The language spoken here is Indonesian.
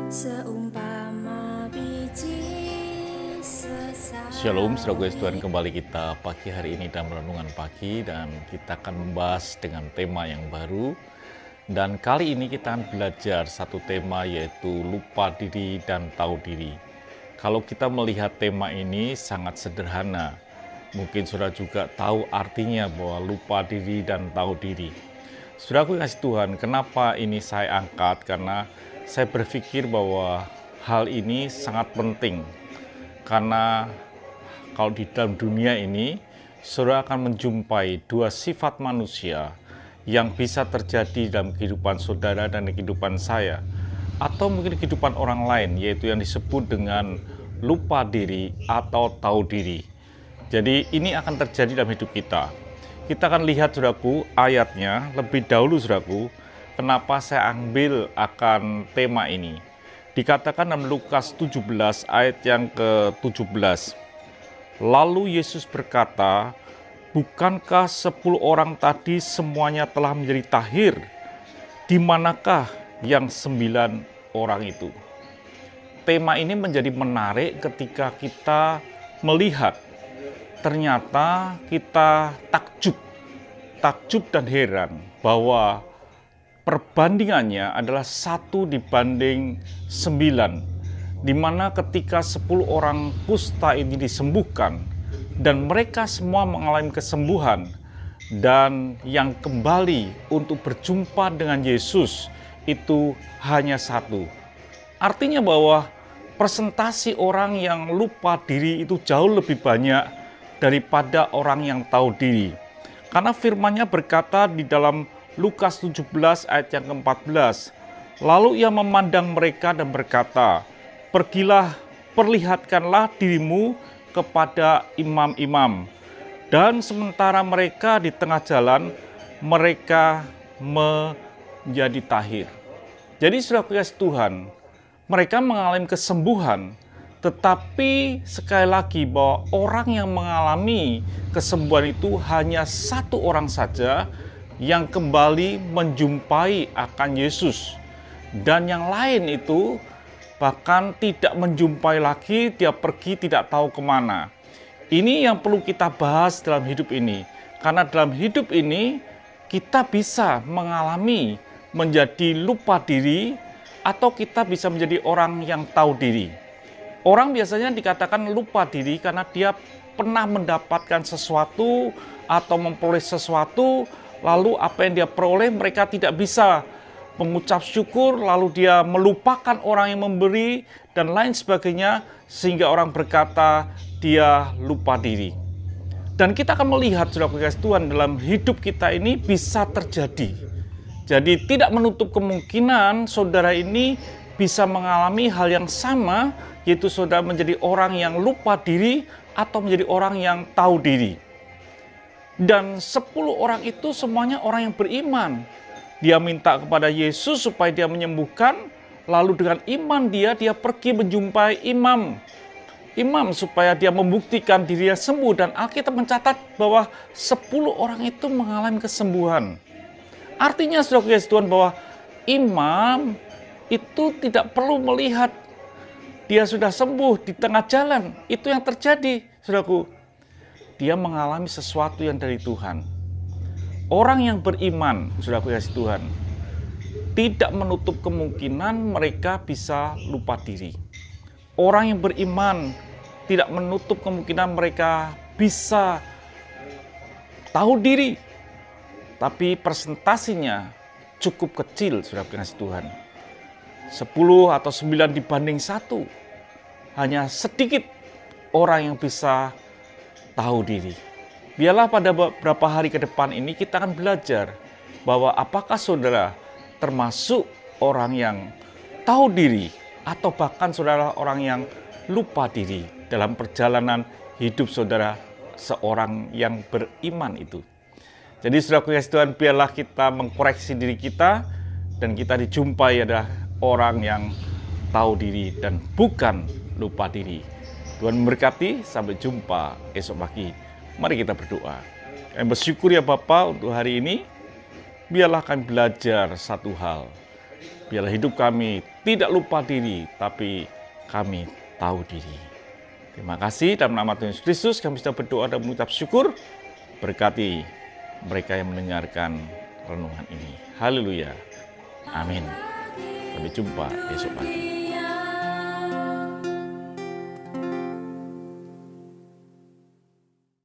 Seumpama biji Shalom, saudara sesawi. Tuhan, kembali kita pagi hari ini dalam renungan pagi, dan kita akan membahas dengan tema yang baru. Dan kali ini kita akan belajar satu tema, yaitu lupa diri dan tahu diri. Kalau kita melihat tema ini sangat sederhana, mungkin saudara juga tahu artinya bahwa lupa diri dan tahu diri. Saudaraku kasih Tuhan, kenapa ini saya angkat? Karena saya berpikir bahwa hal ini sangat penting. Karena kalau di dalam dunia ini, saudara akan menjumpai dua sifat manusia yang bisa terjadi dalam kehidupan saudara dan kehidupan saya, atau mungkin kehidupan orang lain, yaitu yang disebut dengan lupa diri atau tahu diri. Jadi ini akan terjadi dalam hidup kita. Kita akan lihat, saudaraku, ayatnya lebih dahulu, saudaraku. Kenapa saya ambil akan tema ini? Dikatakan dalam Lukas 17 ayat yang ke-17. Lalu Yesus berkata, "Bukankah 10 orang tadi semuanya telah menjadi tahir? Di manakah yang 9 orang itu?" Tema ini menjadi menarik ketika kita melihat. Ternyata kita takjub dan heran bahwa perbandingannya adalah 1 dibanding 9, di mana ketika 10 orang kusta ini disembuhkan dan mereka semua mengalami kesembuhan, dan yang kembali untuk berjumpa dengan Yesus itu hanya 1. Artinya bahwa persentase orang yang lupa diri itu jauh lebih banyak daripada orang yang tahu diri. Karena firman-Nya berkata di dalam Lukas 17 ayat yang ke-14, lalu ia memandang mereka dan berkata, "Pergilah, perlihatkanlah dirimu kepada imam-imam." Dan sementara mereka di tengah jalan, mereka menjadi tahir. Jadi saudara kasih Tuhan, mereka mengalami kesembuhan, tetapi sekali lagi bahwa orang yang mengalami kesembuhan itu hanya 1 orang saja yang kembali menjumpai akan Yesus. Dan yang lain itu bahkan tidak menjumpai lagi, dia pergi tidak tahu kemana. Ini yang perlu kita bahas dalam hidup ini. Karena dalam hidup ini kita bisa mengalami menjadi lupa diri, atau kita bisa menjadi orang yang tahu diri. Orang biasanya dikatakan lupa diri karena dia pernah mendapatkan sesuatu atau memperoleh sesuatu, lalu apa yang dia peroleh mereka tidak bisa mengucap syukur, lalu dia melupakan orang yang memberi dan lain sebagainya, sehingga orang berkata dia lupa diri. Dan kita akan melihat, saudara kasih Tuhan, dalam hidup kita ini bisa terjadi. Jadi tidak menutup kemungkinan saudara ini bisa mengalami hal yang sama, yaitu saudara menjadi orang yang lupa diri atau menjadi orang yang tahu diri. Dan 10 orang itu semuanya orang yang beriman. Dia minta kepada Yesus supaya dia menyembuhkan, lalu dengan iman dia pergi menjumpai imam supaya dia membuktikan dirinya sembuh. Dan Alkitab mencatat bahwa 10 orang itu mengalami kesembuhan. Artinya saudara Tuhan, bahwa imam itu tidak perlu melihat dia sudah sembuh di tengah jalan. Itu yang terjadi, saudaraku. Dia mengalami sesuatu yang dari Tuhan. Orang yang beriman, saudaraku kasih Tuhan, tidak menutup kemungkinan mereka bisa lupa diri. Orang yang beriman tidak menutup kemungkinan mereka bisa tahu diri. Tapi presentasinya cukup kecil, saudaraku kasih Tuhan. 10 atau 9 dibanding 1. Hanya sedikit orang yang bisa tahu diri. Biarlah pada beberapa hari ke depan ini kita akan belajar bahwa apakah saudara termasuk orang yang tahu diri, atau bahkan saudara orang yang lupa diri dalam perjalanan hidup saudara seorang yang beriman itu. Jadi saudaraku kasih Tuhan, biarlah kita mengkoreksi diri kita dan kita dijumpai adalah orang yang tahu diri dan bukan lupa diri. Tuhan memberkati, sampai jumpa esok pagi. Mari kita berdoa. Kami bersyukur ya Bapa untuk hari ini. Biarlah kami belajar satu hal, Biarlah hidup kami tidak lupa diri, tapi kami tahu diri. Terima kasih, dalam nama Tuhan Yesus Kristus kami sudah berdoa dan mengucap syukur. Berkati mereka yang mendengarkan renungan ini. Haleluya. Amin. Sampai jumpa besok pagi.